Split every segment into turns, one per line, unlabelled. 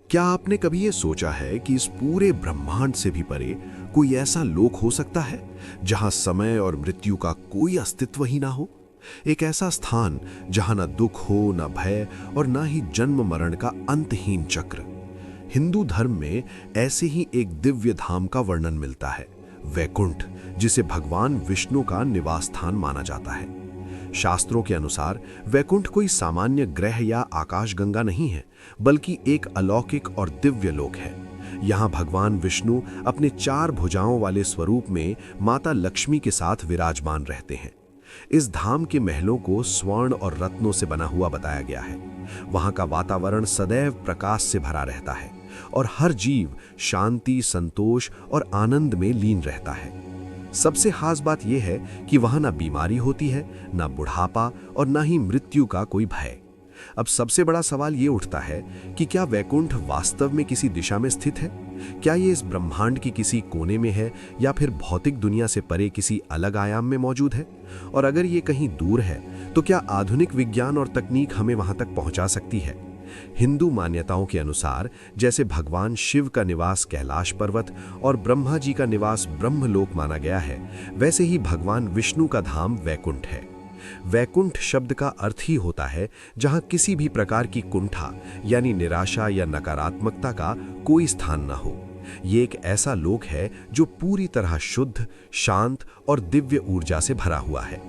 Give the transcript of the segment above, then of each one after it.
क्या आपने कभी ये सोचा है कि इस पूरे ब्रह्मांड से भी परे कोई ऐसा लोक हो सकता है जहां समय और मृत्यु का कोई अस्तित्व ही ना हो? एक ऐसा स्थान जहां ना दुख हो, ना भय और ना ही जन्म मरण का अंतहीन चक्र। हिंदू धर्म में ऐसे ही एक दिव्य धाम का वर्णन मिलता है, वैकुंठ, जिसे भगवान विष्णु का निवास स्थान माना जाता है। शास्त्रों के अनुसार वैकुंठ कोई सामान्य ग्रह या आकाशगंगा नहीं है, बल्कि एक अलौकिक और दिव्य लोक है। यहाँ भगवान विष्णु अपने 4 भुजाओं वाले स्वरूप में माता लक्ष्मी के साथ विराजमान रहते हैं। इस धाम के महलों को स्वर्ण और रत्नों से बना हुआ बताया गया है। वहाँ का वातावरण सदैव प्रकाश से भरा रहता है और हर जीव शांति, संतोष और आनंद में लीन रहता है। सबसे खास बात यह है कि वहां ना बीमारी होती है, ना बुढ़ापा और ना ही मृत्यु का कोई भय। अब सबसे बड़ा सवाल ये उठता है कि क्या वैकुंठ वास्तव में किसी दिशा में स्थित है? क्या ये इस ब्रह्मांड की किसी कोने में है या फिर भौतिक दुनिया से परे किसी अलग आयाम में मौजूद है? और अगर ये कहीं दूर है तो क्या आधुनिक विज्ञान और तकनीक हमें वहां तक पहुंचा सकती है? हिंदू मान्यताओं के अनुसार जैसे भगवान शिव का निवास कैलाश पर्वत और ब्रह्मा जी का निवास ब्रह्मलोक माना गया है, वैसे ही भगवान विष्णु का धाम वैकुंठ है। वैकुंठ शब्द का अर्थ ही होता है जहां किसी भी प्रकार की कुंठा यानी निराशा या नकारात्मकता का कोई स्थान न हो। ये एक ऐसा लोक है जो पूरी तरह शुद्ध, शांत और दिव्य ऊर्जा से भरा हुआ है।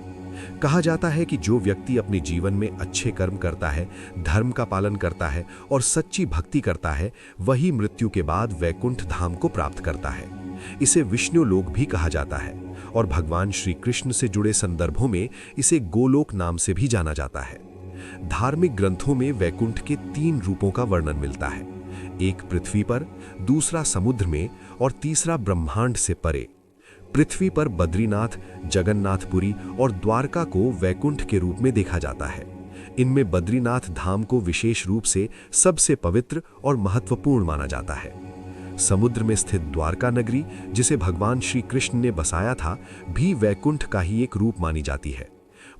कहा जाता है कि जो व्यक्ति अपने जीवन में अच्छे कर्म करता है, धर्म का पालन करता है और सच्ची भक्ति करता है, वही मृत्यु के बाद वैकुंठ धाम को प्राप्त करता है। इसे विष्णु लोक भी कहा जाता है और भगवान श्री कृष्ण से जुड़े संदर्भों में इसे गोलोक नाम से भी जाना जाता है। धार्मिक ग्रंथों में वैकुंठ के 3 रूपों का वर्णन मिलता है, एक पृथ्वी पर, दूसरा समुद्र में और तीसरा ब्रह्मांड से परे। पृथ्वी पर बद्रीनाथ, जगन्नाथपुरी और द्वारका को वैकुंठ के रूप में देखा जाता है। इनमें बद्रीनाथ धाम को विशेष रूप से सबसे पवित्र और महत्वपूर्ण माना जाता है। समुद्र में स्थित द्वारका नगरी, जिसे भगवान श्री कृष्ण ने बसाया था, भी वैकुंठ का ही एक रूप मानी जाती है।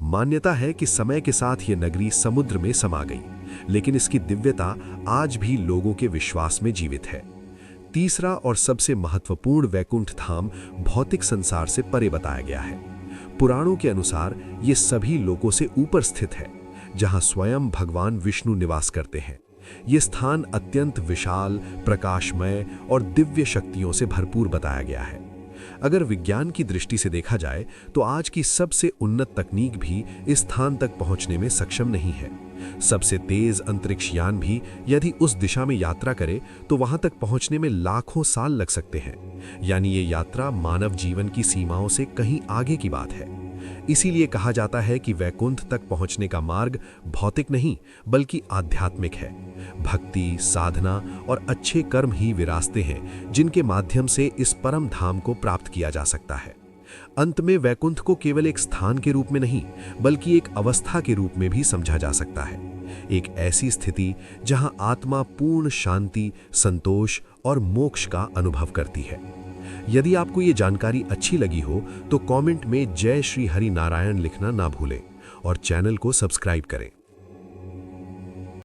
मान्यता है कि समय के साथ ये नगरी समुद्र में समा गई, लेकिन इसकी दिव्यता आज भी लोगों के विश्वास में जीवित है। तीसरा और सबसे महत्वपूर्ण वैकुंठ धाम भौतिक संसार से परे बताया गया है। पुराणों के अनुसार ये सभी लोकों से ऊपर स्थित है, जहां स्वयं भगवान विष्णु निवास करते हैं। ये स्थान अत्यंत विशाल, प्रकाशमय और दिव्य शक्तियों से भरपूर बताया गया है। अगर विज्ञान की दृष्टि से देखा जाए तो आज की सबसे उन्नत तकनीक भी इस स्थान तक पहुंचने में सक्षम नहीं है। सबसे तेज अंतरिक्ष यान भी यदि उस दिशा में यात्रा करे तो वहां तक पहुंचने में लाखों साल लग सकते हैं। यानी ये यात्रा मानव जीवन की सीमाओं से कहीं आगे की बात है। इसीलिए कहा जाता है कि वैकुंठ तक पहुंचने का मार्ग भौतिक नहीं बल्कि आध्यात्मिक है। भक्ति, साधना और अच्छे कर्म ही वे रास्ते हैं जिनके माध्यम से इस परम धाम को प्राप्त किया जा सकता है। अंत में वैकुंठ को केवल एक स्थान के रूप में नहीं बल्कि एक अवस्था के रूप में भी समझा जा सकता है। एक ऐसी स्थिति जहां आत्मा पूर्ण शांति, संतोष और मोक्ष का अनुभव करती है। यदि आपको ये जानकारी अच्छी लगी हो तो कमेंट में जय श्री हरि नारायण लिखना ना भूलें और चैनल को सब्सक्राइब करें।